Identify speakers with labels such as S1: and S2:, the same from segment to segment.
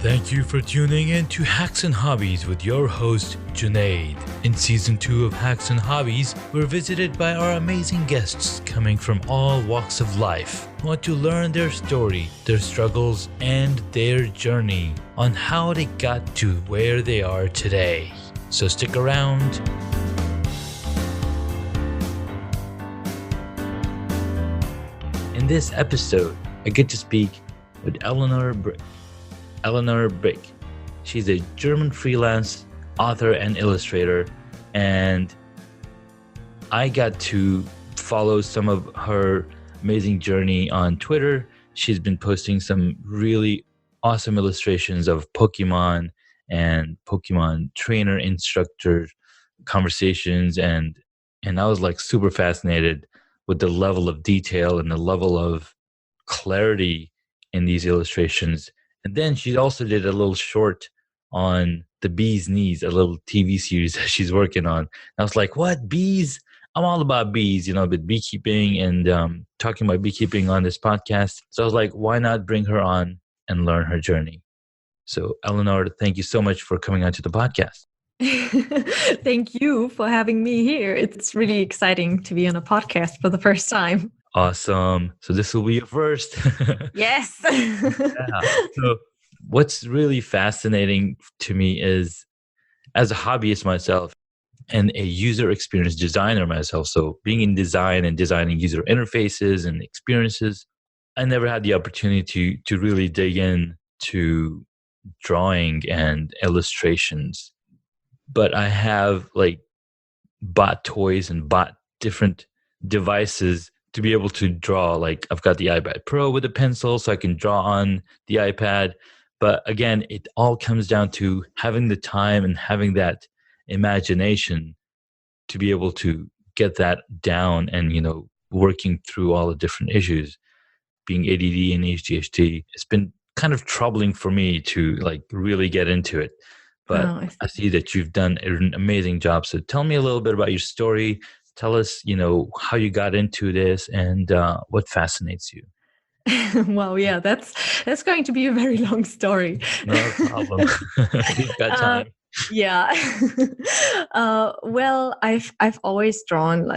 S1: Thank you for tuning in to Hacks and Hobbies with your host, Junaid. In Season 2 of Hacks and Hobbies, we're visited by our amazing guests coming from all walks of life who want to learn their story, their struggles, and their journey on how they got to where they are today. So stick around. In this episode, I get to speak with Eleanor Bick. She's a German freelance author and illustrator, and I got to follow some of her amazing journey on Twitter. She's been posting some really awesome illustrations of Pokemon and Pokemon trainer instructor conversations, and I was like super fascinated with the level of detail and the level of clarity in these illustrations. And then she also did a little short on the bee's knees, a little TV series that she's working on. And I was like, what, bees? I'm all about bees, with beekeeping and talking about beekeeping on this podcast. So I was like, why not bring her on and learn her journey? So Eleanor, thank you so much for coming onto the podcast.
S2: Thank you for having me here. It's really exciting to be on a podcast for the first time.
S1: Awesome. So this will be your first.
S2: Yes.
S1: Yeah. So what's really fascinating to me is, as a hobbyist myself and a user experience designer myself, so being in design and designing user interfaces and experiences, I never had the opportunity to really dig in to drawing and illustrations. But I have bought toys and bought different devices to be able to draw. Like I've got the iPad Pro with a pencil so I can draw on the iPad. But again, it all comes down to having the time and having that imagination to be able to get that down and, working through all the different issues. Being ADD and ADHD, it's been kind of troubling for me to really get into it. But I see that you've done an amazing job. So tell me a little bit about your story. Tell us, how you got into this and what fascinates you.
S2: Well, yeah, that's going to be a very long story.
S1: No problem. We've got time.
S2: Yeah. Well, I've always drawn,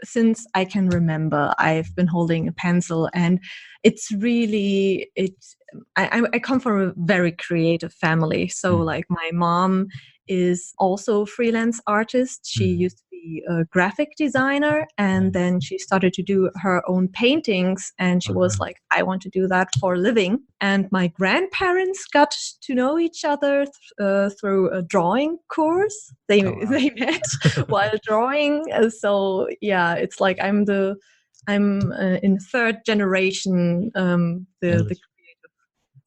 S2: since I can remember. I've been holding a pencil, and I come from a very creative family. So my mom is also a freelance artist. She used to be a graphic designer, and then she started to do her own paintings, and she was like, I want to do that for a living. And my grandparents got to know each other through a drawing course. They met while drawing. So yeah, it's like I'm in third generation, the creative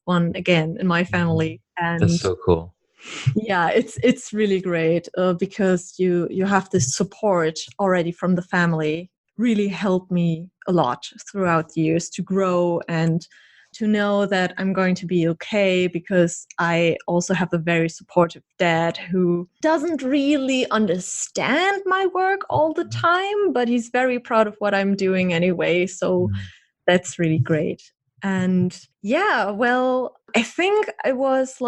S2: one again in my family. And
S1: that's so cool.
S2: Yeah, it's really great because you have this support already from the family. Really helped me a lot throughout the years to grow and to know that I'm going to be okay, because I also have a very supportive dad who doesn't really understand my work all the time, but he's very proud of what I'm doing anyway. So that's really great. And yeah, well, I think I was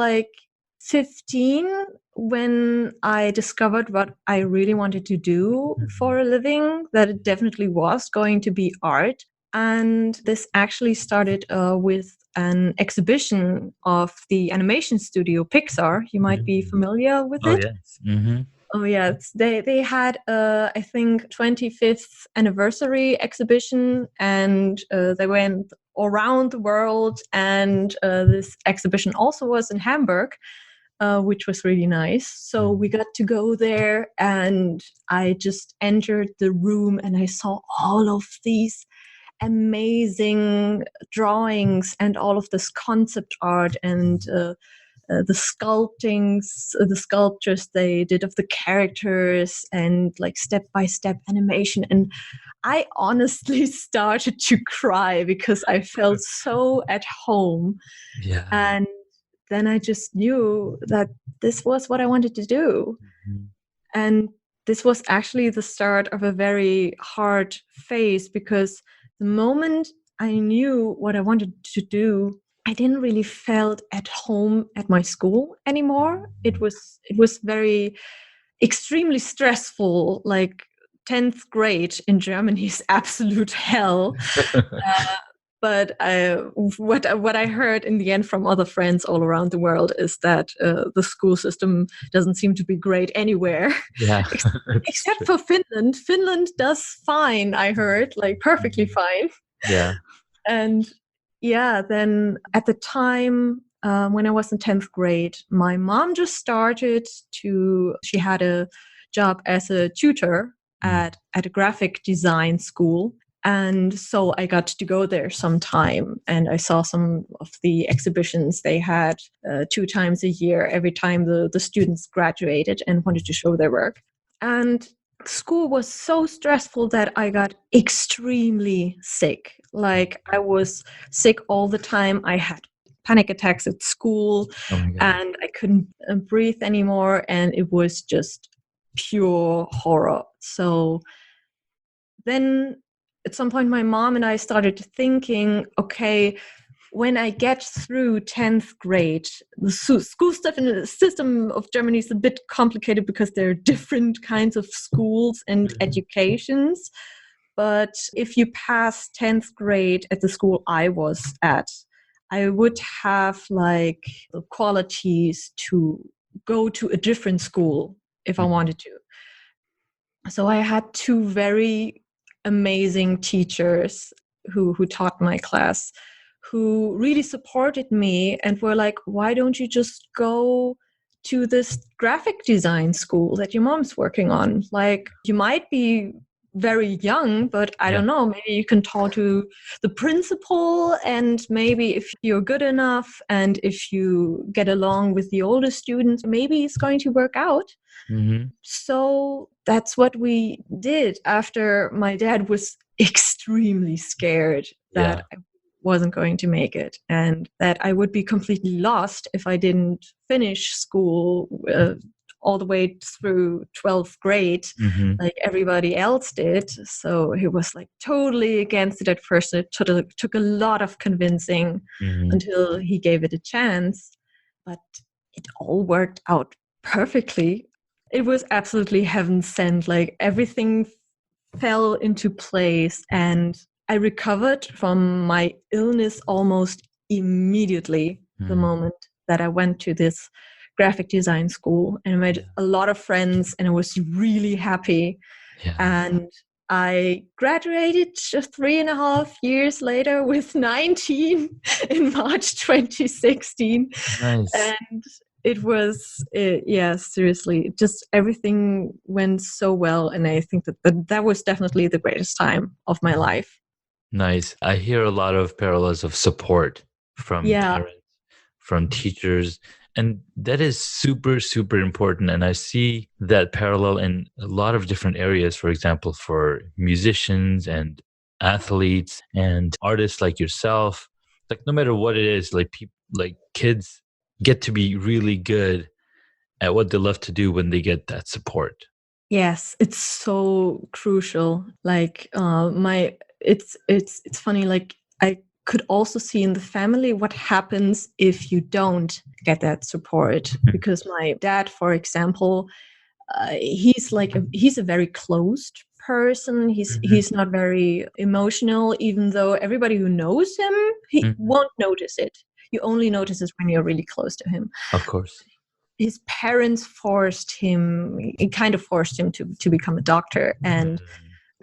S2: 15 when I discovered what I really wanted to do for a living, that it definitely was going to be art. And this actually started with an exhibition of the animation studio Pixar. You might be familiar with it.
S1: Yes. Mm-hmm.
S2: Oh, yes. They had, I think, 25th anniversary exhibition, and they went around the world. And this exhibition also was in Hamburg, which was really nice. So we got to go there, and I just entered the room and I saw all of these amazing drawings and all of this concept art and the sculptures they did of the characters and step-by-step animation. And I honestly started to cry because I felt so at home.
S1: Yeah.
S2: And then I just knew that this was what I wanted to do. And this was actually the start of a very hard phase, because the moment I knew what I wanted to do, I didn't really felt at home at my school anymore. It was very extremely stressful. Like 10th grade in Germany is absolute hell. But what I heard in the end from other friends all around the world is that the school system doesn't seem to be great anywhere,
S1: Yeah,
S2: ex-
S1: it's
S2: except
S1: true.
S2: for Finland. Finland does fine, I heard, like perfectly
S1: Mhm.
S2: fine.
S1: Yeah.
S2: And yeah, then at the time when I was in 10th grade, my mom just started to, she had a job as a tutor
S1: Mm.
S2: at a graphic design school. And so I got to go there sometime, and I saw some of the exhibitions they had 2 times a year, every time the students graduated and wanted to show their work. And school was so stressful that I got extremely sick. Like I was sick all the time. I had panic attacks at school,
S1: Oh my God.
S2: and I couldn't breathe anymore. And it was just pure horror. So then at some point, my mom and I started thinking, okay, when I get through 10th grade, the school stuff in the system of Germany is a bit complicated because there are different kinds of schools and educations. But if you pass 10th grade at the school I was at, I would have like the qualities to go to a different school if I
S1: Mhm.
S2: wanted to. So I had two very amazing teachers who taught my class, who really supported me and were like, why don't you just go to this graphic design school that your mom's working on? Like, you might be very young, but I
S1: Yeah.
S2: don't know, maybe you can talk to the principal, and maybe if you're good enough and if you get along with the older students, maybe it's going to work out.
S1: Hmm.
S2: So that's what we did after my dad was extremely scared that
S1: Yeah.
S2: I wasn't going to make it and that I would be completely lost if I didn't finish school all the way through 12th grade
S1: Hmm.
S2: like everybody else did. So he was like totally against it at first. It took a lot of convincing
S1: Hmm.
S2: until he gave it a chance. But it all worked out perfectly. It was absolutely heaven sent. Like everything fell into place, and I recovered from my illness almost immediately the
S1: Hmm.
S2: moment that I went to this graphic design school, and I made
S1: Yeah.
S2: a lot of friends, and I was really happy.
S1: Yeah.
S2: And I graduated just 3.5 years later with 19 in March 2016.
S1: Nice.
S2: And it was, yeah, seriously, just everything went so well. And I think that was definitely the greatest time of my life.
S1: Nice. I hear a lot of parallels of support from
S2: Yeah.
S1: parents, from teachers, and that is super, super important. And I see that parallel in a lot of different areas, for example, for musicians and athletes and artists like yourself. Like no matter what it is, like people like kids get to be really good at what they love to do when they get that support.
S2: Yes, it's so crucial. Like it's funny. Like I could also see in the family what happens if you don't get that support. Because my dad, for example, he's a very closed person.
S1: Mhm.
S2: He's not very emotional, even though everybody who knows him, he
S1: Mhm.
S2: won't notice it. You only notice it when you're really close to him.
S1: Of course.
S2: His parents forced him, it kind of forced him to become a doctor. And
S1: Mhm.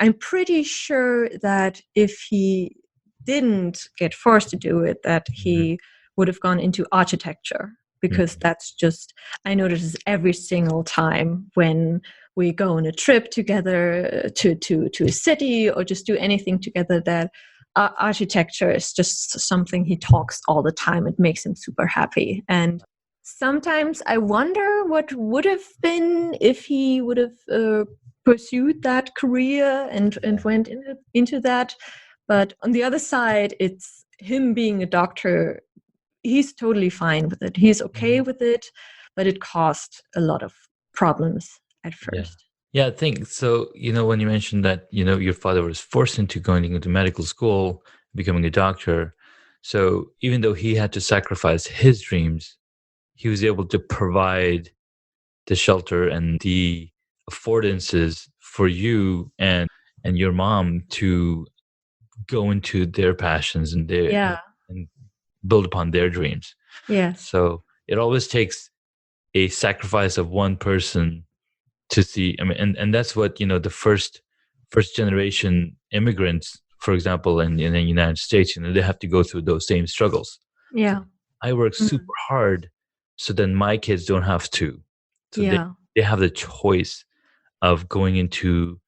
S2: I'm pretty sure that if he didn't get forced to do it, that
S1: Mhm.
S2: he would have gone into architecture, because
S1: Mhm.
S2: that's just, I notice every single time when we go on a trip together to a city or just do anything together, that architecture is just something he talks all the time. It makes him super happy. And sometimes I wonder what would have been if he would have pursued that career and
S1: Yeah.
S2: went into that. But on the other side, it's him being a doctor. He's totally fine with it. He's okay
S1: Mhm.
S2: with it, but it caused a lot of problems at
S1: Yeah.
S2: first.
S1: Yeah, I think so. When you mentioned that, your father was forced into going into medical school, becoming a doctor. So even though he had to sacrifice his dreams, he was able to provide the shelter and the affordances for you and your mom to go into their passions and their
S2: Yeah.
S1: and build upon their dreams.
S2: Yes.
S1: So it always takes a sacrifice of one person to see. I mean, and that's what, you know, the first generation immigrants, for example, in the United States, you know, they have to go through those same struggles. So
S2: Yeah.
S1: I work
S2: Mm.
S1: super hard so then my kids don't have to. So
S2: Yeah.
S1: they have the choice of going into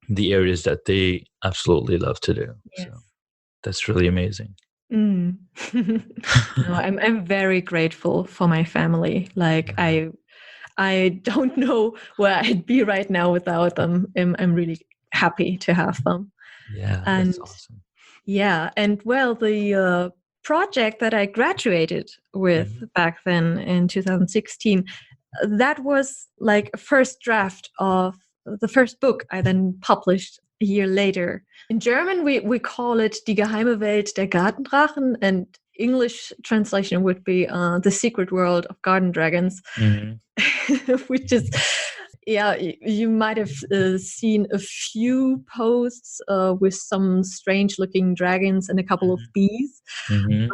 S1: the areas that they absolutely love to do. So
S2: Yes.
S1: that's really amazing.
S2: Mm. No, I'm very grateful for my family. Like I don't know where I'd be right now without them. I'm really happy to have them.
S1: Yeah, that's
S2: And
S1: awesome.
S2: yeah, and well, the project that I graduated with
S1: Mhm.
S2: back then in 2016, that was like a first draft of the first book I then published a year later. In German, we call it Die geheime Welt der Gartendrachen, and English translation would be The Secret World of Garden Dragons,
S1: Mhm.
S2: which is, yeah, you might have seen a few posts with some strange looking dragons and a couple of
S1: Mhm.
S2: bees.
S1: Mhm.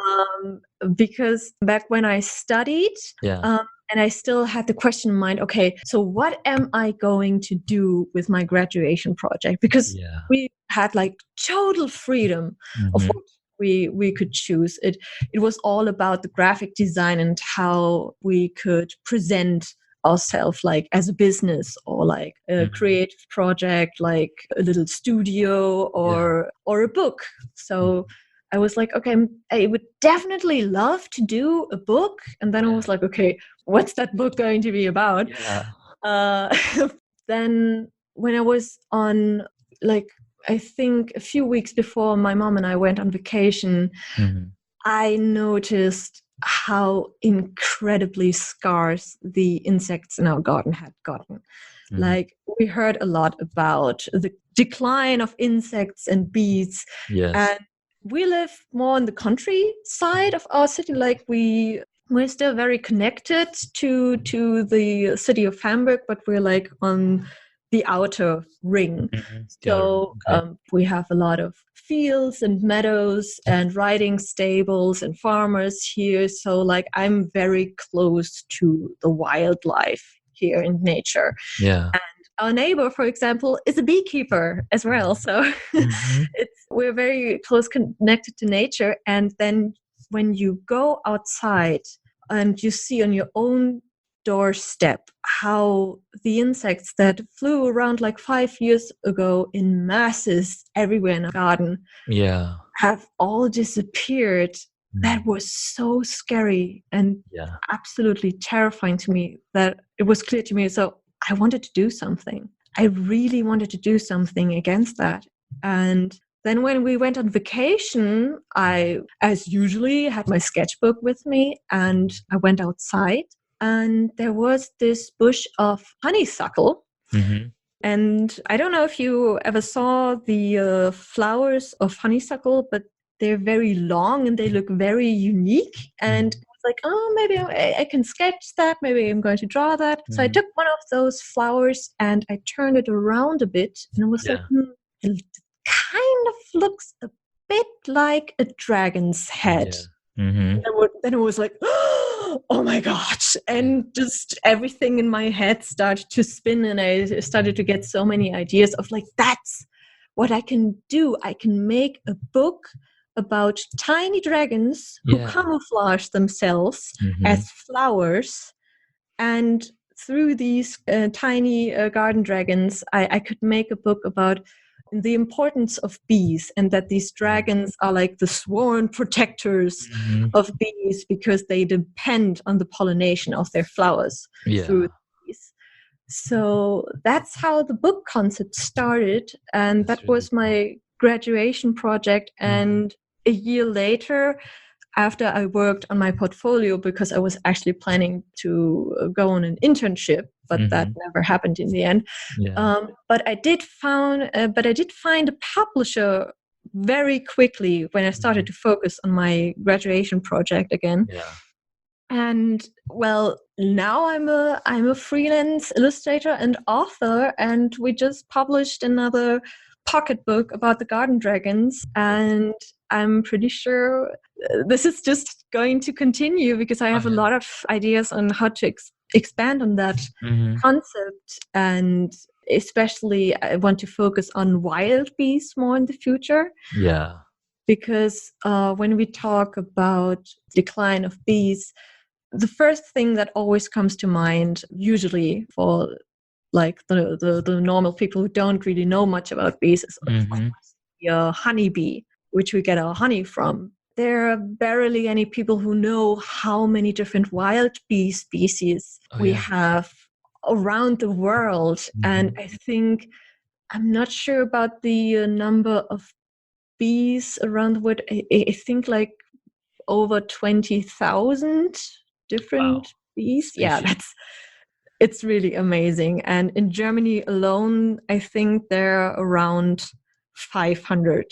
S2: Because back when I studied,
S1: Yeah.
S2: and I still had the question in mind, okay, so what am I going to do with my graduation project? Because
S1: Yeah.
S2: we had like total freedom of
S1: Mhm.
S2: what we could choose. It was all about the graphic design and how we could present ourselves like as a business or like a
S1: Mhm.
S2: creative project, like a little studio
S1: Yeah.
S2: or a book. So
S1: Mhm.
S2: I was like, okay, I would definitely love to do a book. And then I
S1: Yeah.
S2: was like, okay, what's that book going to be about?
S1: Yeah.
S2: Uh, then when I was on, like, I think a few weeks before my mom and I went on vacation,
S1: Mhm.
S2: I noticed how incredibly scarce the insects in our garden had gotten.
S1: Mhm.
S2: Like, we heard a lot about the decline of insects and bees,
S1: Yes.
S2: and we live more on the countryside of our city. Like, we're still very connected to the city of Hamburg, but we're like on the outer ring.
S1: Mhm. The outer ring.
S2: So
S1: Okay.
S2: we have a lot of fields and meadows and riding stables and farmers here. So like I'm very close to the wildlife here in nature.
S1: Yeah.
S2: And our neighbor, for example, is a beekeeper as well. So
S1: Mhm.
S2: we're very close connected to nature. And then when you go outside and you see on your own doorstep how the insects that flew around like 5 years ago in masses everywhere in the garden
S1: Yeah.
S2: have all disappeared. That
S1: Mhm.
S2: was so scary and
S1: Yeah.
S2: absolutely terrifying to me that it was clear to me. So I wanted to do something. I really wanted to do something against that. And then when we went on vacation, I, as usually, had my sketchbook with me and I went outside and there was this bush of honeysuckle.
S1: Mhm.
S2: And I don't know if you ever saw the flowers of honeysuckle, but they're very long and they look very unique. And
S1: Mhm.
S2: I was like, oh, maybe I can sketch that. Maybe I'm going to draw that. So I
S1: Mhm.
S2: took one of those flowers and I turned it around a bit. And I was like,
S1: Yeah.
S2: it kind of looks a bit like a dragon's head.
S1: Yeah. Mhm.
S2: Then it was like, oh my gosh.
S1: Yeah.
S2: And just everything in my head started to spin. And I started to get so many ideas of like, that's what I can do. I can make a book about tiny dragons who
S1: Yeah.
S2: camouflage themselves
S1: Mhm.
S2: as flowers. And through these tiny garden dragons, I could make a book about the importance of bees and that these
S1: Yeah.
S2: dragons are like the sworn protectors
S1: Mhm.
S2: of bees because they depend on the pollination of their flowers
S1: Yeah.
S2: through bees. So that's how the book concept started. And
S1: That's
S2: that
S1: really
S2: was
S1: cool.
S2: my graduation project.
S1: Mhm.
S2: And a year later, after I worked on my portfolio, because I was actually planning to go on an internship, but that
S1: Mhm.
S2: never happened in the end.
S1: Yeah.
S2: But I did find a publisher very quickly when I started to focus on my graduation project again.
S1: Yeah.
S2: And well, now I'm a freelance illustrator and author, and we just published another pocket book about the garden dragons, and I'm pretty sure this is just going to continue because I have a lot of ideas on how to expand on that concept, and especially I want to focus on wild bees more in the future.
S1: Yeah.
S2: Because when we talk about decline of bees, the first thing that always comes to mind, usually for like the normal people who don't really know much about bees, is of course the honeybee, which we get our honey from. There are barely any people who know how many different wild bee species we have around the world. And I think, I'm not sure about the number of bees around the world. I think like over 20,000 different bees. Yeah, it's really amazing. And in Germany alone, I think there are around 500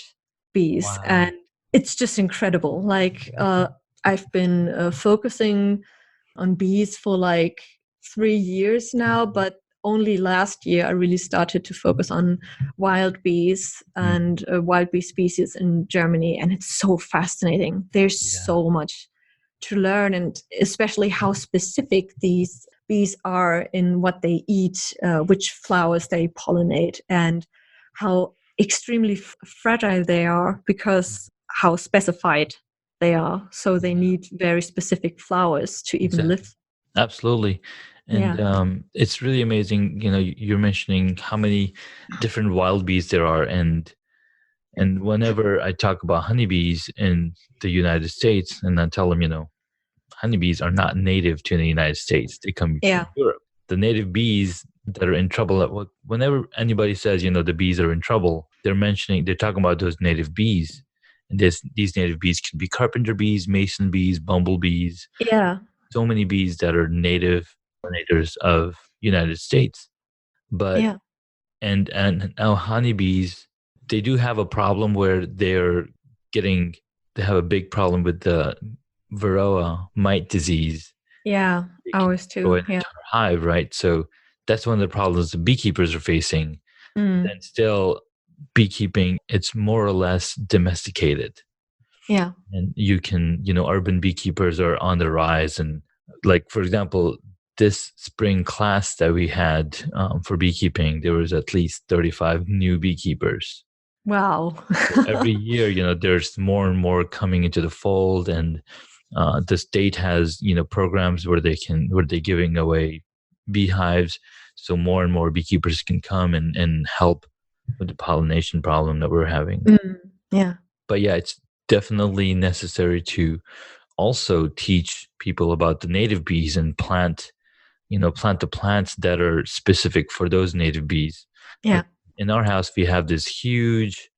S2: bees. And it's just incredible. Like I've been focusing on bees for like 3 years now, but only last year I really started to focus on wild bees and wild bee species in Germany. And it's so fascinating. There's so much to learn, and especially how specific these bees are in what they eat, which flowers they pollinate, and how extremely fragile they are because how specified they are. So they need very specific flowers to even live.
S1: Absolutely. And it's really amazing. You're mentioning how many different wild bees there are. And whenever I talk about honeybees in the United States, and I tell them, honeybees are not native to the United States. They come from Europe. The native bees that are in trouble, whenever anybody says, the bees are in trouble, they're talking about those native bees. And these native bees can be carpenter bees, mason bees, bumblebees.
S2: Yeah.
S1: So many bees that are native pollinators of United States. But and now honeybees, they do have a problem where they have a big problem with the Varroa mite disease.
S2: Yeah, ours too. Yeah.
S1: Hive, right? So that's one of the problems the beekeepers are facing. Then still, beekeeping, it's more or less domesticated.
S2: Yeah.
S1: And you can, urban beekeepers are on the rise. And like, for example, this spring class that we had for beekeeping, there was at least 35 new beekeepers.
S2: Wow.
S1: So every year, there's more and more coming into the fold. And the state has, programs where they're giving away beehives. So more and more beekeepers can come and help with the pollination problem that we're having.
S2: Yeah.
S1: But yeah, it's definitely necessary to also teach people about the native bees and plant the plants that are specific for those native bees.
S2: Yeah.
S1: Like in our house, we have this huge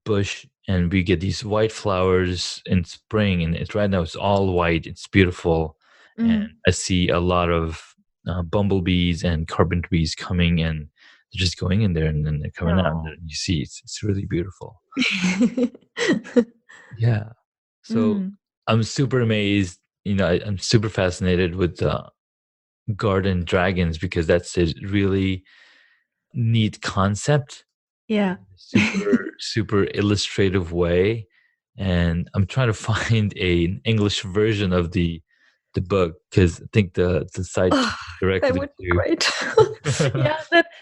S1: bush and we get these white flowers in spring, and right now it's all white. It's beautiful. And I see a lot of bumblebees and carpenter bees coming, and they're just going in there and then they're coming out, and you see it's really beautiful. Yeah. So I'm super amazed. I'm super fascinated with garden dragons because that's a really neat concept.
S2: Yeah.
S1: Super illustrative way. And I'm trying to find an English version of the book because I think the site directly
S2: that would be great. Yeah,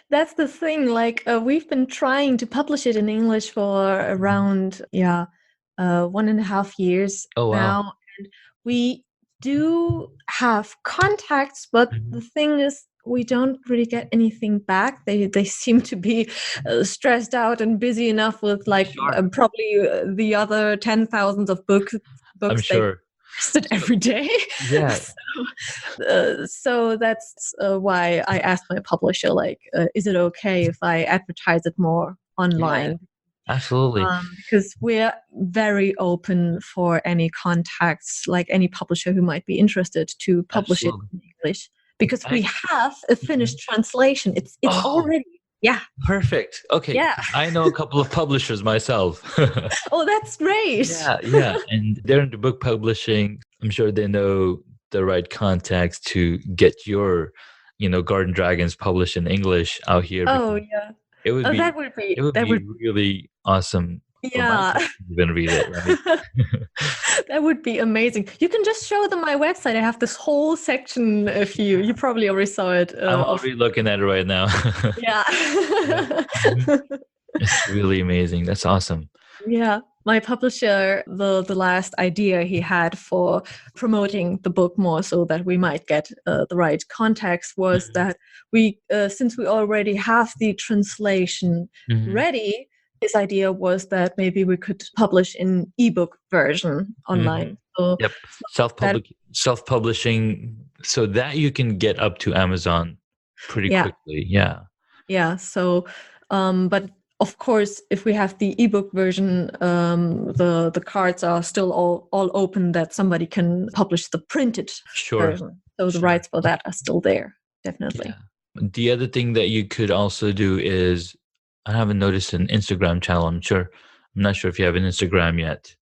S2: that's the thing. Like we've been trying to publish it in English for around 1.5 years now, and we do have contacts, but the thing is, we don't really get anything back. They seem to be stressed out and busy enough with probably the other 10,000 of books.
S1: I'm sure.
S2: They every day.
S1: Yeah.
S2: So that's why I asked my publisher, is it okay if I advertise it more online?
S1: Yeah, absolutely.
S2: Because we're very open for any contacts, like any publisher who might be interested to publish it in English. Because we have a finished translation. It's already, Yeah.
S1: Perfect. Okay.
S2: Yeah.
S1: I know a couple of publishers myself.
S2: Oh, that's great.
S1: Yeah. And they're into book publishing. I'm sure they know the right contacts to get your, Garden Dragons published in English out here,
S2: Oh,
S1: because
S2: yeah.
S1: it would
S2: Oh,
S1: be it would
S2: that
S1: be
S2: would,
S1: really awesome for my
S2: yeah.
S1: kids to even read it, right?
S2: That would be amazing. You can just show them my website. I have this whole section. If you probably already saw it.
S1: I'm
S2: Of
S1: already looking at it right now.
S2: yeah.
S1: Yeah. Mhm. It's really amazing. That's awesome.
S2: Yeah, my publisher, the last idea he had for promoting the book more so that we might get the right context was
S1: Mhm.
S2: that since we already have the translation
S1: Mhm.
S2: ready, his idea was that maybe we could publish in ebook version
S1: Mhm.
S2: online. So
S1: Yep.
S2: that,
S1: Self-publishing, so that you can get up to Amazon pretty
S2: yeah,
S1: quickly. Yeah.
S2: yeah. So, but of course, if we have the ebook version, the cards are still all open that somebody can publish the printed
S1: Sure.
S2: version. So the
S1: Sure.
S2: rights for that are still there, definitely.
S1: Yeah. The other thing that you could also do is, I haven't noticed an Instagram channel. I'm not sure if you have an Instagram yet,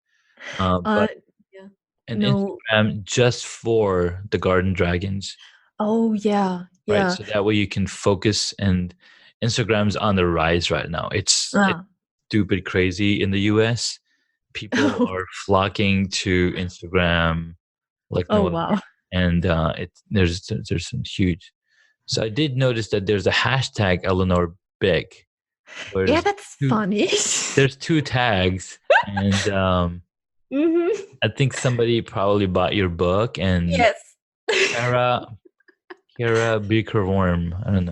S2: Uh,
S1: but
S2: yeah.
S1: an
S2: No.
S1: Instagram just for the Garden Dragons,
S2: Oh yeah,
S1: right?
S2: yeah.
S1: So that way you can focus. And Instagram's on the rise right now. It's
S2: Ah.
S1: stupid crazy in the US. People are flocking to Instagram like
S2: Oh
S1: no other.
S2: wow.
S1: And there's some huge. So I did notice that there's a hashtag Eleanor Bick, where
S2: Yeah, that's funny.
S1: there's two tags, and
S2: Hmm.
S1: I think somebody probably bought your book, and
S2: Yes.
S1: Kara Kara Beakerworm. I don't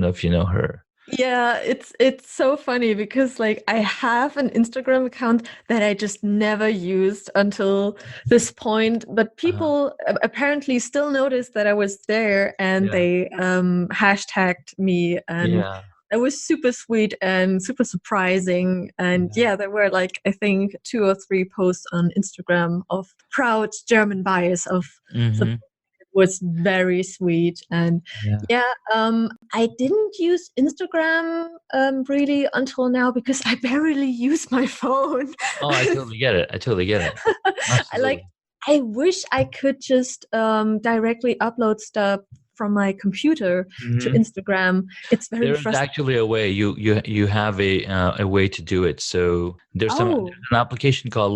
S1: know if you know her.
S2: Yeah, it's so funny because like I have an Instagram account that I just never used until this point, but
S1: Uh,
S2: people apparently still noticed that I was there and
S1: yeah,
S2: they hashtagged me, and
S1: yeah,
S2: it was super sweet and super surprising. And
S1: yeah.
S2: yeah, there were like I think 2 or 3 posts on Instagram of proud German buyers of the,
S1: Mm-hmm.
S2: was very sweet. And
S1: Yeah.
S2: yeah, I didn't use Instagram really until now because I barely use my phone.
S1: Oh, I totally get it. I totally get it.
S2: I like,
S1: Absolutely.
S2: I wish I could just directly upload stuff from my computer to
S1: Hmm.
S2: Instagram. It's very
S1: There's
S2: frustrating.
S1: actually a way. You have a way to do it. So there's
S2: Oh,
S1: an application called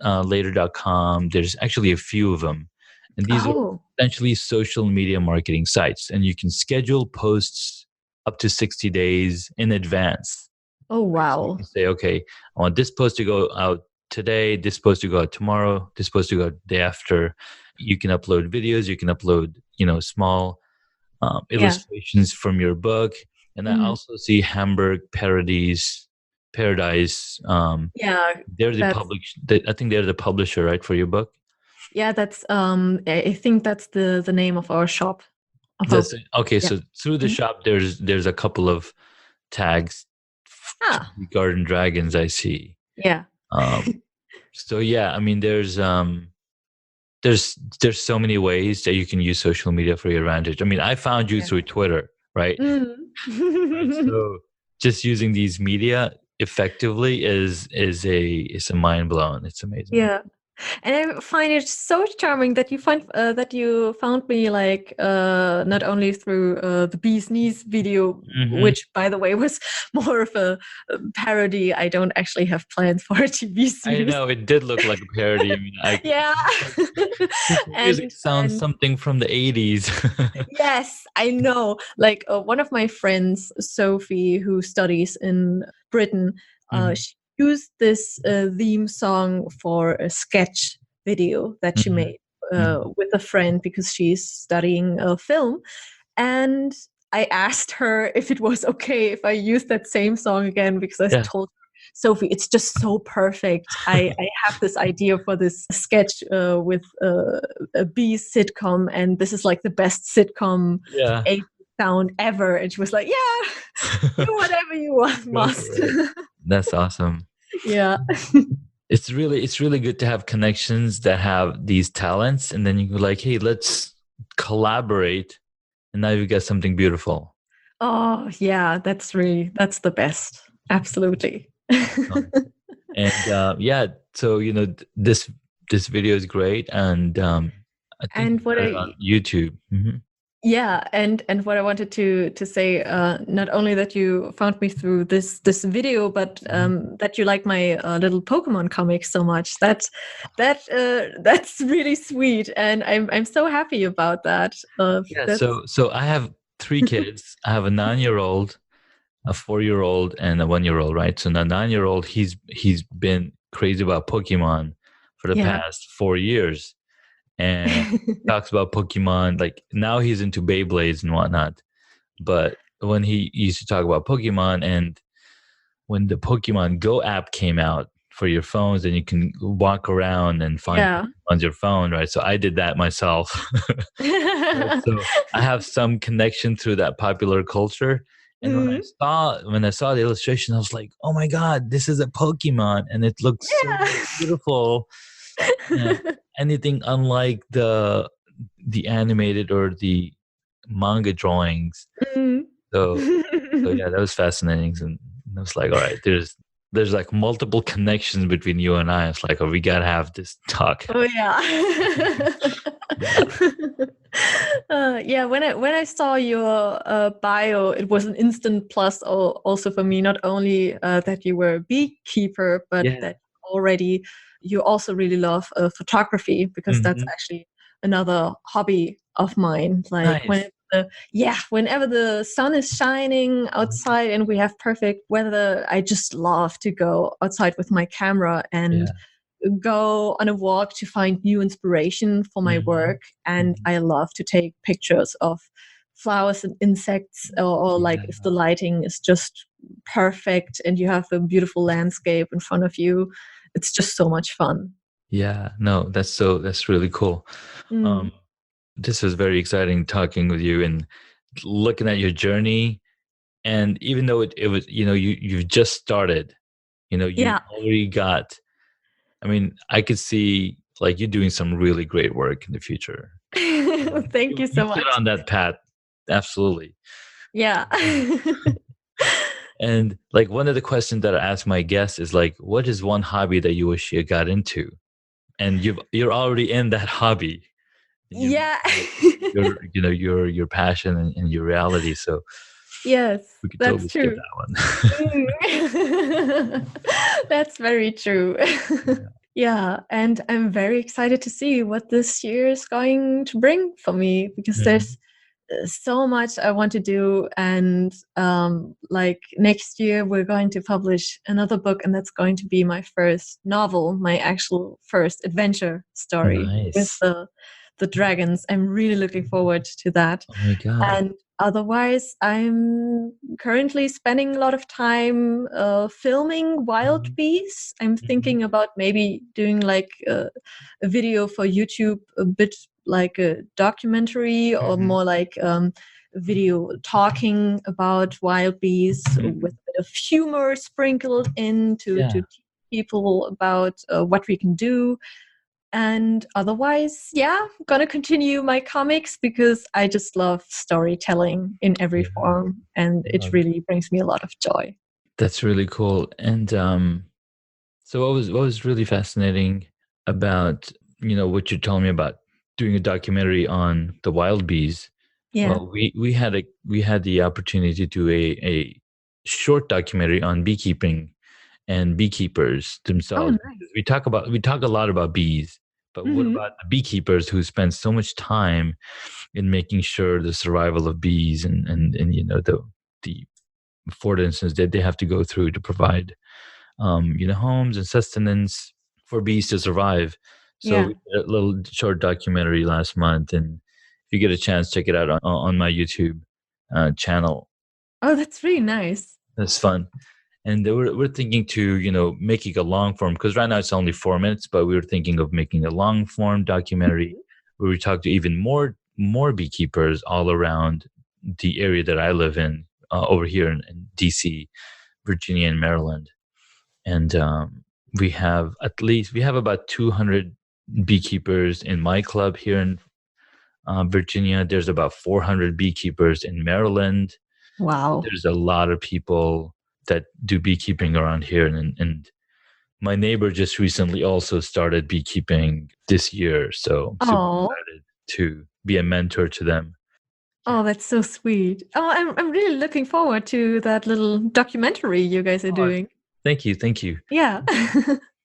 S1: later.com. There's actually a few of them, and these are
S2: oh,
S1: essentially social media marketing sites, and you can schedule posts up to 60 days in advance.
S2: oh
S1: Right? So you
S2: wow.
S1: can say, okay, I want this post to go out today, this post to go out tomorrow, this post to go out the day after. You can upload videos, you can upload, small
S2: Yeah.
S1: illustrations from your book. And I
S2: Mhm.
S1: also see Hamburg Paradise.
S2: Yeah,
S1: They're the
S2: that's
S1: I think they're the publisher, right, for your book.
S2: yeah, that's I think that's the name of our shop. Of our,
S1: That's it. Okay.
S2: yeah.
S1: So through the
S2: Mhm.
S1: shop, there's a couple of tags to
S2: Ah,
S1: the Garden Dragons. I see.
S2: yeah.
S1: Um, so yeah, I mean, there's so many ways that you can use social media for your advantage. I mean, I found you
S2: Yeah.
S1: through Twitter, right? Right.
S2: Mm.
S1: So just using these media effectively is a mind blown. It's amazing.
S2: Yeah. And I find it so charming that you found me like not only through the bee's knees video,
S1: Hmm.
S2: which by the way was more of a parody. I don't actually have plans for a TV
S1: I
S2: series.
S1: know it did look like a parody. I mean,
S2: Yeah.
S1: it's like this music sounds
S2: And
S1: something from the 80s.
S2: yes, I know. Like one of my friends, Sophie, who studies in Britain,
S1: Hmm.
S2: she used this theme song for a sketch video that she
S1: Hmm.
S2: made
S1: Hmm.
S2: with a friend because she's studying film. And I asked her if it was okay if I used that same song again because I
S1: Yeah.
S2: told her, Sophie, it's just so perfect. I have this idea for this sketch with a B sitcom, and this is like the best sitcom
S1: Yeah.
S2: A sound ever. And she was like, "Yeah, do whatever you want,
S1: Go for
S2: must."
S1: it. That's awesome.
S2: Yeah,
S1: It's really good to have connections that have these talents, and then you go like, hey, let's collaborate, and now you get something beautiful.
S2: Oh, yeah, that's the best. Absolutely.
S1: And yeah, so this video is great, and I think
S2: And
S1: you
S2: what
S1: got it on YouTube.
S2: yeah, and what I wanted to say, not only that you found me through this video, but that you like my little Pokemon comics so much. That's really sweet, and I'm so happy about that.
S1: Yeah,
S2: That's
S1: so I have three kids. I have a 9-year-old, a 4-year-old, and a 1-year-old, right? So the 9-year-old, he's been crazy about Pokemon for the
S2: yeah.
S1: past 4 years, and talks about Pokemon. Like now he's into Beyblades and whatnot. But when he used to talk about Pokemon, and when the Pokemon Go app came out for your phones, and you can walk around and find
S2: Yeah.
S1: Pokemon on your phone, right? So I did that myself. Right. So I have some connection through that popular culture. And
S2: Mm,
S1: when I saw the illustration, I was like, "Oh my God, this is a Pokemon, and it looks so beautiful."
S2: yeah.
S1: Anything unlike the animated or the manga drawings.
S2: Mm.
S1: So yeah, that was fascinating, and I was like, "All right, there's like multiple connections between you and I." It's like, "Oh, we gotta have this talk."
S2: Oh yeah.
S1: Yeah.
S2: Yeah, when I saw your bio, it was an instant plus also for me, not only that you were a beekeeper, but
S1: Yeah.
S2: that already you also really love photography, because that's
S1: Hmm.
S2: actually another hobby of mine. Like
S1: Nice.
S2: whenever the sun is shining outside and we have perfect weather, I just love to go outside with my camera and
S1: Yeah.
S2: go on a walk to find new inspiration for my
S1: Hmm.
S2: work. And
S1: Hmm.
S2: I love to take pictures of flowers and insects, or like
S1: Yeah.
S2: if the lighting is just perfect and you have a beautiful landscape in front of you, it's just so much fun.
S1: Yeah. No, that's really cool.
S2: Mm.
S1: Um, this was very exciting talking with you and looking at your journey. And even though it was, you've just started, you
S2: Yeah.
S1: already got, I mean, I could see like you doing some really great work in the future. So
S2: Thank you
S1: you
S2: so
S1: keep
S2: much.
S1: on that path. Absolutely.
S2: Yeah.
S1: And like one of the questions that I ask my guests is like, what is one hobby that you wish you got into? And you're already in that hobby. You
S2: Yeah.
S1: mentioned your passion and your reality. So
S2: Yes,
S1: we could
S2: that's
S1: totally skip
S2: true.
S1: that one.
S2: Mm. That's very true. Yeah, and I'm very excited to see what this year is going to bring for me, because
S1: Mhm.
S2: there's so much I want to do. And like next year, we're going to publish another book, and that's going to be my first novel, my actual first adventure story with
S1: Nice.
S2: the dragons. I'm really looking forward to that.
S1: Oh my God.
S2: And otherwise, I'm currently spending a lot of time filming wild
S1: Mhm.
S2: bees. I'm
S1: Mhm.
S2: thinking about maybe doing like a video for YouTube, a bit like a documentary, or
S1: Mhm.
S2: more like a video talking about wild bees with
S1: Mhm.
S2: a bit of humor sprinkled in to
S1: Yeah.
S2: teach people about what we can do. And otherwise, yeah, I'm gonna continue my comics, because I just love storytelling in every
S1: Yeah.
S2: form, and it
S1: Oh,
S2: really brings me a lot of joy.
S1: that's really cool. And so what was really fascinating about what you told me about doing a documentary on the wild bees.
S2: Yeah.
S1: Well, we had the opportunity to do a short documentary on beekeeping and beekeepers
S2: Oh,
S1: themselves.
S2: nice.
S1: We talk a lot about bees, but what
S2: Hmm.
S1: about the beekeepers who spend so much time in making sure the survival of bees and the affordances that they have to go through to provide homes and sustenance for bees to survive. So
S2: Yeah.
S1: we did a little short documentary last month, and if you get a chance, check it out on my YouTube channel.
S2: Oh, that's really nice.
S1: That's fun. And we're thinking to making a long form, because right now it's only 4 minutes, but we were thinking of making a long form documentary where we talk to even more beekeepers all around the area that I live in, over here in DC, Virginia, and Maryland. And we have about 200 beekeepers in my club here in Virginia. There's about 400 beekeepers in Maryland.
S2: Wow.
S1: There's a lot of people that do beekeeping around here, and my neighbor just recently also started beekeeping this year, so I'm super
S2: Oh,
S1: excited to be a mentor to them. Yeah.
S2: oh, that's so sweet. Oh, I'm really looking forward to that little documentary you guys are
S1: Oh,
S2: doing.
S1: thank you, thank you.
S2: Yeah.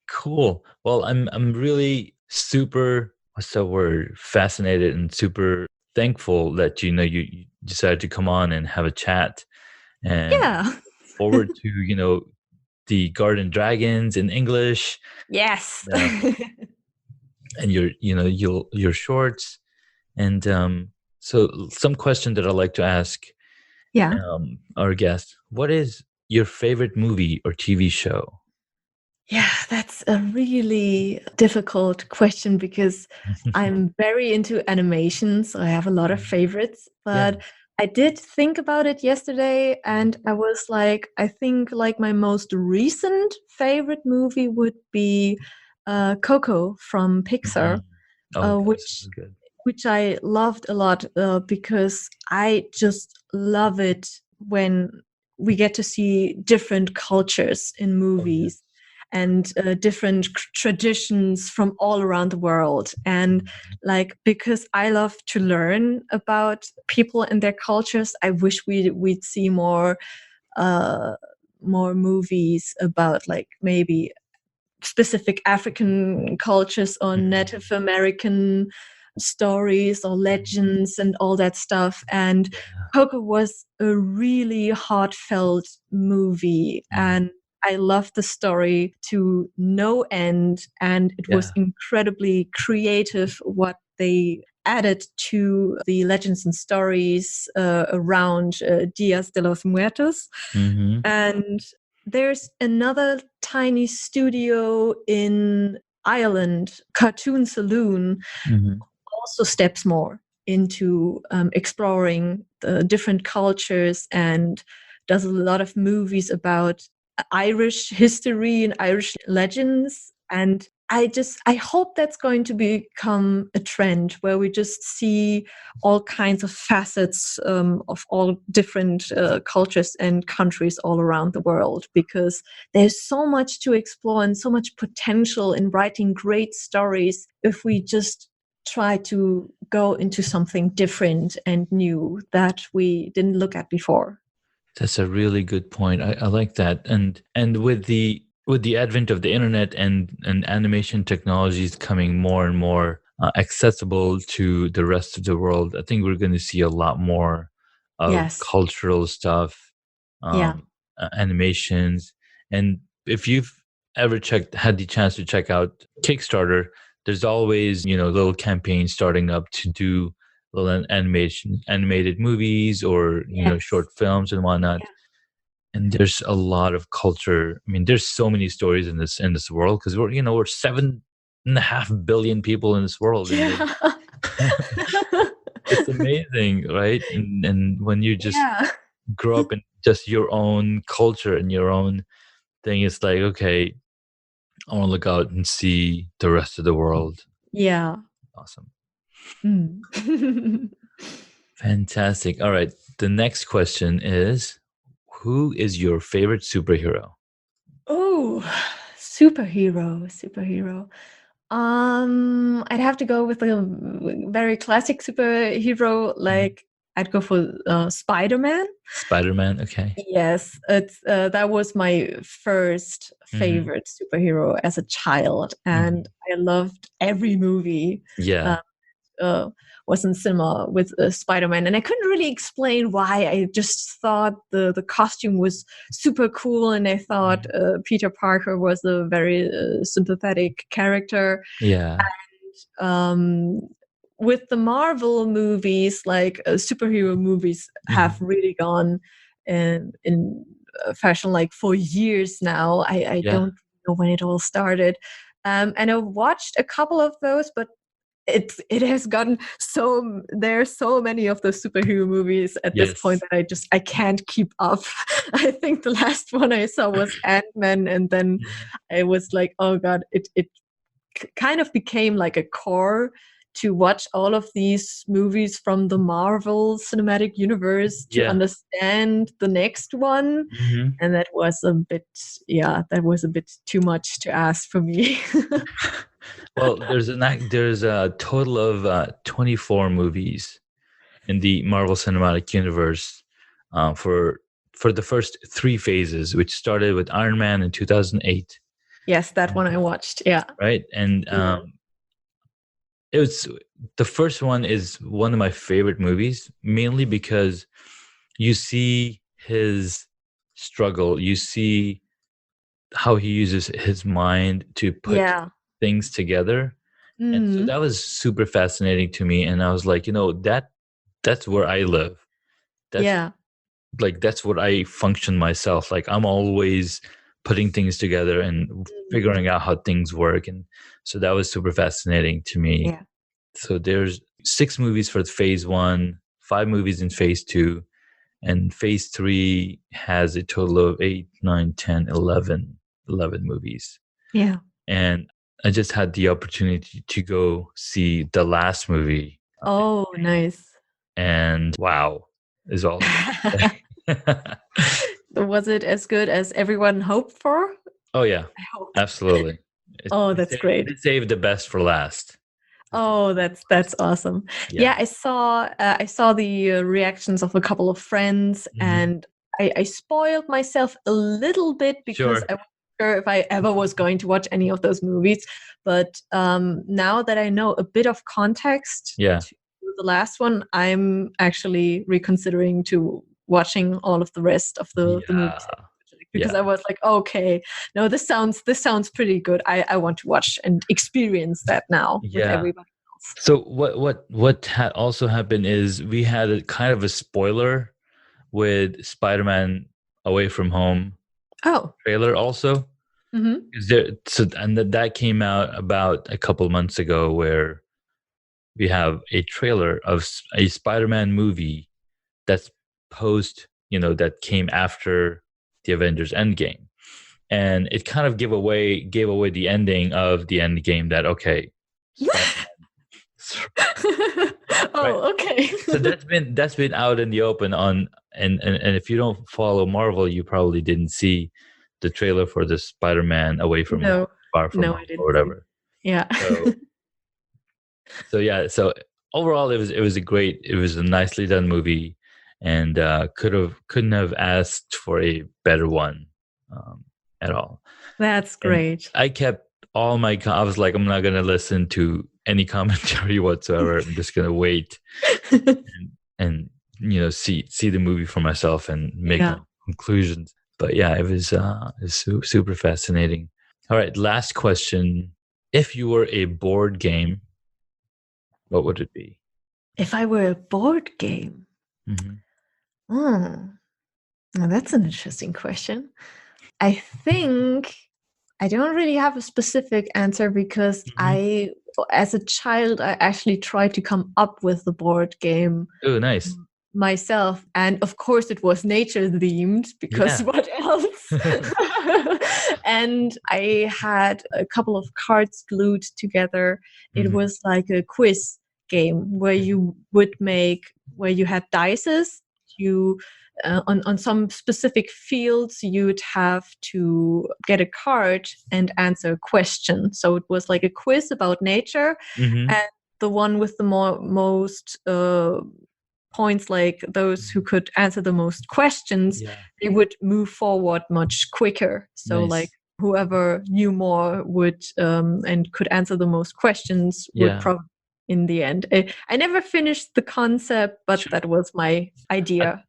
S1: Cool. Well, I'm really super, what's the word, fascinated and super thankful that you decided to come on and have a chat, and
S2: Yeah.
S1: forward to the garden dragons in English,
S2: Yes.
S1: uh, and your shorts, and so some question that I like to ask
S2: Yeah.
S1: our guests: what is your favorite movie or TV show?
S2: Yeah, that's a really difficult question because I'm very into animation, so I have a lot of favorites.
S1: Yeah.
S2: But I did think about it yesterday, and I was like, I think like my most recent favorite movie would be Coco from Pixar,
S1: Mhm. Oh, that's
S2: which
S1: so good.
S2: I loved a lot because I just love it when we get to see different cultures in
S1: Oh, yeah.
S2: movies and different traditions from all around the world. And
S1: Mhm.
S2: like, because I love to learn about people and their cultures, I wish we'd see uh, more movies about like maybe specific African cultures or Native
S1: Mhm.
S2: American stories or legends and all that stuff. And
S1: Yeah.
S2: Coco was a really heartfelt movie.
S1: Mhm.
S2: And I loved the story to no end. And it was
S1: Yeah.
S2: incredibly creative what they added to the legends and stories around Dias de los Muertos.
S1: Mhm.
S2: And there's another tiny studio in Ireland, Cartoon Saloon,
S1: Mhm.
S2: also steps more into exploring the different cultures and does a lot of movies about Irish history and Irish legends. And I hope that's going to become a trend where we just see all kinds of facets of all different cultures and countries all around the world, because there's so much to explore and so much potential in writing great stories if we just try to go into something different and new that we didn't look at before.
S1: That's a really good point. I like that. And with the advent of the internet and animation technologies coming more and more accessible to the rest of the world, I think we're going to see a lot more of
S2: Yes.
S1: cultural stuff,
S2: Yeah.
S1: animations. And if you've ever had the chance to check out Kickstarter, there's always little campaigns starting up to do little animated movies or
S2: Yes.
S1: short films and whatnot.
S2: Yeah.
S1: And there's a lot of culture. I mean, there's so many stories in this world, because we're 7.5 billion people in this world, and
S2: Yeah.
S1: it's amazing, right? And when you just
S2: Yeah.
S1: grow up in just your own culture and your own thing, it's like, okay, I want to look out and see the rest of the world.
S2: Yeah.
S1: Awesome.
S2: Mm.
S1: Fantastic. All right. The next question is, who is your favorite superhero?
S2: Oh, superhero. I'd have to go with a very classic superhero.
S1: Mhm.
S2: Like I'd go for Spider-Man.
S1: Spider-Man. Okay.
S2: Yes, it's that was my first
S1: Hmm.
S2: favorite superhero as a child, and
S1: Hmm.
S2: I loved every movie.
S1: Yeah.
S2: Uh, uh, was in cinema with Spider-Man, and I couldn't really explain why. I just thought the costume was super cool, and I thought
S1: Mhm.
S2: Peter Parker was a very sympathetic character.
S1: Yeah.
S2: Um, with the Marvel movies, like superhero movies have
S1: Hmm.
S2: really gone in fashion like for years now. I
S1: Yeah.
S2: don't know when it all started. And I watched a couple of those, but it has gotten so there are so many of those superhero movies at this point
S1: Yes.
S2: that I can't keep up. I think the last one I saw was Ant-Man, and then
S1: Mhm.
S2: I was like, oh god, it kind of became like a core to watch all of these movies from the Marvel Cinematic Universe to
S1: Yeah.
S2: understand the next one.
S1: Hmm.
S2: And that was a bit, yeah, that was a bit too much to ask for me.
S1: Well, there's a total of 24 movies in the Marvel Cinematic Universe for the first three phases, which started with Iron Man in 2008,
S2: Yes, that one I watched. Yeah.
S1: right? And it was the first one is one of my favorite movies, mainly because you see his struggle, you see how he uses his mind to put
S2: Yeah.
S1: things together. And so
S2: Mm.
S1: that was super fascinating to me. And I was like, that's where I live. That's
S2: Yeah.
S1: that's what I function myself. Like I'm always putting things together and
S2: Mm.
S1: figuring out how things work. And so that was super fascinating to me.
S2: Yeah.
S1: So there's 6 movies for phase 1, 5 movies in phase 2, and phase 3 has a total of 8, 9, 10, 11 movies.
S2: Yeah.
S1: And I just had the opportunity to go see the last movie,
S2: Oh, nice.
S1: and wow, is all I can say.
S2: Was it as good as everyone hoped for?
S1: Oh yeah,
S2: I hope.
S1: absolutely.
S2: Oh, that's great.
S1: They saved the best for last.
S2: Oh, that's awesome.
S1: Yeah.
S2: Yeah, I saw the reactions of a couple of friends,
S1: Mhm.
S2: and I spoiled myself a little bit because
S1: Sure.
S2: I wasn't sure if I ever was going to watch any of those movies. But now that I know a bit of context
S1: Yeah.
S2: to the last one, I'm actually reconsidering to watching all of the rest of the
S1: Yeah.
S2: movies because
S1: Yeah.
S2: I was like, okay, no, this sounds pretty good. I want to watch and experience that now with
S1: Yeah.
S2: everybody else.
S1: So what had also happened is we had a kind of a spoiler with Spider-Man Away from Home
S2: Oh.
S1: trailer also.
S2: Hmm.
S1: Is there so and that came out about a couple months ago where we have a trailer of a Spider-Man movie that's that came after the Avengers Endgame. And it kind of gave away the ending of the Endgame that okay, Spider-Man, right?
S2: Oh, okay.
S1: So that's been out in the open on and if you don't follow Marvel, you probably didn't see the trailer for the Spider-Man Away from Home,
S2: No,
S1: Far From
S2: no,
S1: Home
S2: I
S1: or
S2: didn't see.
S1: whatever.
S2: Yeah.
S1: So so overall it was a nicely done movie, and couldn't have asked for a better one at all.
S2: That's
S1: And
S2: great.
S1: I kept I was like, I'm not gonna listen to any commentary whatsoever. I'm just gonna wait and see the movie for myself and make my
S2: Yeah.
S1: conclusions. But yeah, it was super fascinating. All right, last question: if you were a board game, what would it be?
S2: If I were a board game,
S1: Hmm.
S2: hmm, now that's an interesting question. I think I don't really have a specific answer because
S1: Hmm.
S2: as a child, I actually tried to come up with the board game
S1: Oh, nice.
S2: myself. And of course, it was nature themed because
S1: Yeah.
S2: what else? And I had a couple of cards glued together. It
S1: Hmm.
S2: was like a quiz game where you had dices. You on some specific fields, you'd have to get a card and answer a question. So it was like a quiz about nature,
S1: Hmm.
S2: and the one with the most points, like those who could answer the most questions,
S1: Yeah.
S2: they would move forward much quicker. So like
S1: Nice.
S2: whoever knew more would and could answer the most questions would
S1: Yeah.
S2: probably in the end. I never finished the concept, but
S1: Sure.
S2: that was my
S1: I,
S2: idea.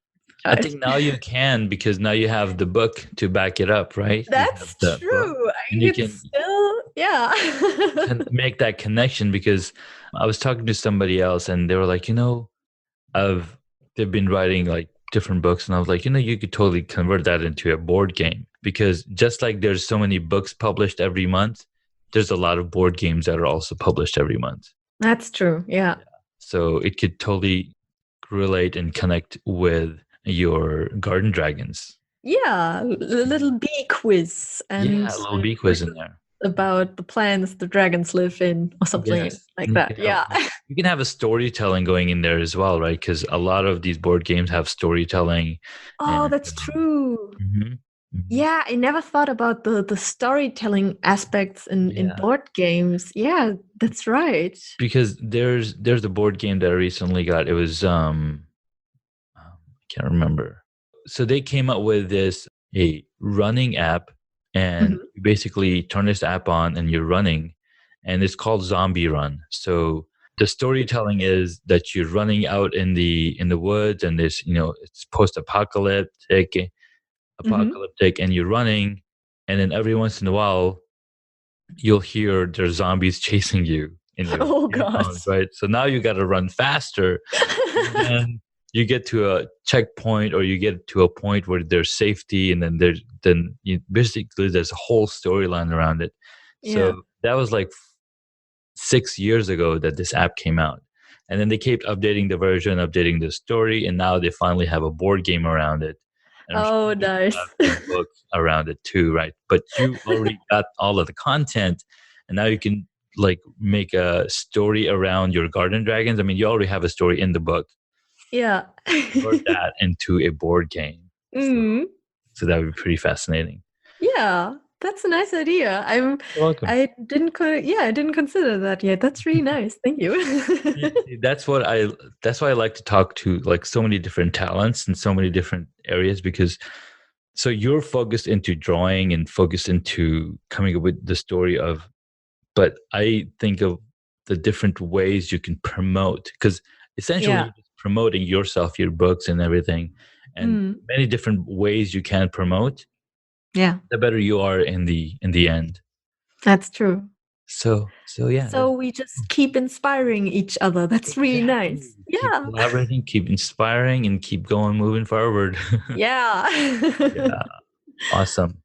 S1: I think now you can because now you have the book to back it up, right? You have
S2: That's
S1: the book,
S2: true.
S1: and you
S2: It's
S1: can
S2: still, yeah.
S1: make that connection because I was talking to somebody else and they were like, I've they've been writing like different books, and I was like, you could totally convert that into a board game because just like there's so many books published every month, there's a lot of board games that are also published every month.
S2: That's true. Yeah.
S1: Yeah. So it could totally relate and connect with your Garden Dragons.
S2: Yeah. A little bee quiz
S1: Yeah, a
S2: and
S1: little bee quiz in there.
S2: about the plants the dragons live in or something
S1: Yes.
S2: like
S1: And
S2: that. Yeah.
S1: you can have a storytelling going in there as well, right? Because a lot of these board games have storytelling.
S2: Oh,
S1: And
S2: that's true.
S1: mhm, mhm.
S2: Yeah, I never thought about the storytelling aspects in
S1: Yeah,
S2: board games. Yeah, that's right.
S1: because there's a board game that I recently got. It was I can't remember. So they came up with a running app, and
S2: Mhm.
S1: you basically turn this app on and you're running, and it's called Zombie Run. So the storytelling is that you're running out in the woods, and this, it's
S2: Mhm.
S1: apocalyptic, and you're running, and then every once in a while you'll hear there's zombies chasing you in your
S2: Oh God.
S1: earphones, right? So now you got to run faster, and then you get to a checkpoint, or you get to a point where there's safety, and basically there's a whole storyline around it.
S2: Yeah.
S1: So that was like 6 years ago that this app came out, and then they kept updating the version, updating the story, and now they finally have a board game around it, and I'm sure
S2: Oh,
S1: they will have
S2: nice.
S1: a book around it too, right? But you already got all of the content, and now you can like make a story around your garden dragons. I mean, you already have a story in the book.
S2: Yeah.
S1: Convert that into a board game. So,
S2: Mm.
S1: so that would be pretty fascinating.
S2: Yeah, that's a nice idea.
S1: You're welcome.
S2: I didn't consider that yet. That's really nice. Thank you.
S1: See, that's why I like to talk to like so many different talents and so many different areas, because so you're focused into drawing and focused into coming up with the story of, but I think of the different ways you can promote, because essentially
S2: Yeah.
S1: you're just promoting yourself, your books and everything, and
S2: Mm.
S1: many different ways you can promote,
S2: Yeah,
S1: the better you are in the end.
S2: that's true.
S1: So yeah,
S2: So we just keep inspiring each other. That's really
S1: exactly.
S2: nice.
S1: Keep
S2: Yeah.
S1: collaborating, keep inspiring, and keep going, moving forward.
S2: Yeah.
S1: Yeah, awesome.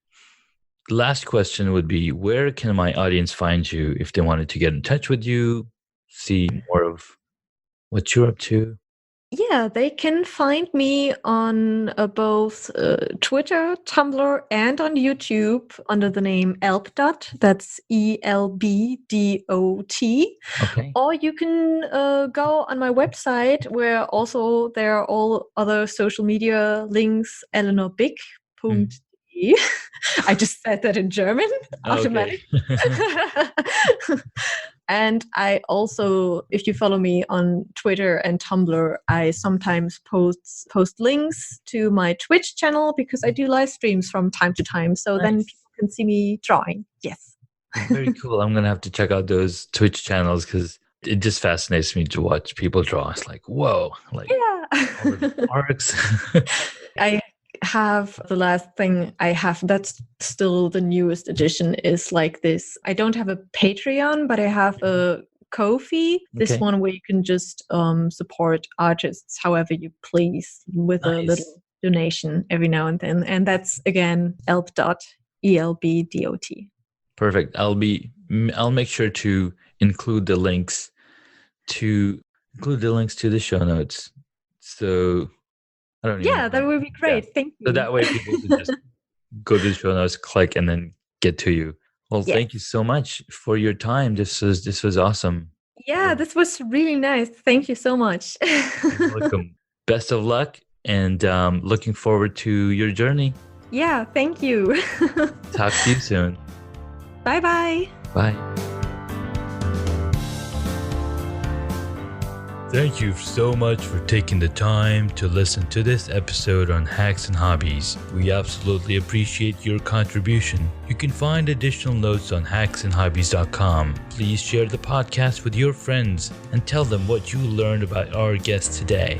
S1: Last question would be, where can my audience find you if they wanted to get in touch with you, see more of what you're up to?
S2: Yeah, they can find me on both Twitter, Tumblr, and on YouTube under the name Elbdot. That's ELBDOT.
S1: Okay.
S2: Or you can go on my website, where also there are all other social media links,
S1: Mm.
S2: eleanorbick.de. I just said that in German
S1: Okay.
S2: automatically. And I also, if you follow me on Twitter and Tumblr, I sometimes post links to my Twitch channel, because I do live streams from time to time. So then
S1: Nice.
S2: people can see me drawing. Yes.
S1: Very cool. I'm gonna have to check out those Twitch channels, because it just fascinates me to watch people draw. It's like, whoa, like all of the
S2: Yeah.
S1: arcs.
S2: I have the last thing I have that's still the newest edition is like this. I don't have a Patreon, but I have a Ko-fi, this
S1: Okay.
S2: one where you can just support artists however you please with a
S1: Nice.
S2: little donation every now and then. And that's again elbdot.
S1: Perfect. I'll make sure to include the links to the show notes. So I don't even
S2: Yeah,
S1: know.
S2: that would be
S1: Yeah.
S2: great. Thank
S1: So
S2: you.
S1: that way people can just go to the show notes, click, and then get to you. Well,
S2: Yes.
S1: thank you so much for your time. This was awesome.
S2: Yeah, this was really nice. Thank you so much.
S1: You're welcome. Best of luck, and looking forward to your journey.
S2: Yeah, thank you.
S1: Talk to you soon.
S2: Bye-bye.
S1: Bye. Thank you so much for taking the time to listen to this episode on Hacks and Hobbies. We absolutely appreciate your contribution. You can find additional notes on hacksandhobbies.com. Please share the podcast with your friends and tell them what you learned about our guest today.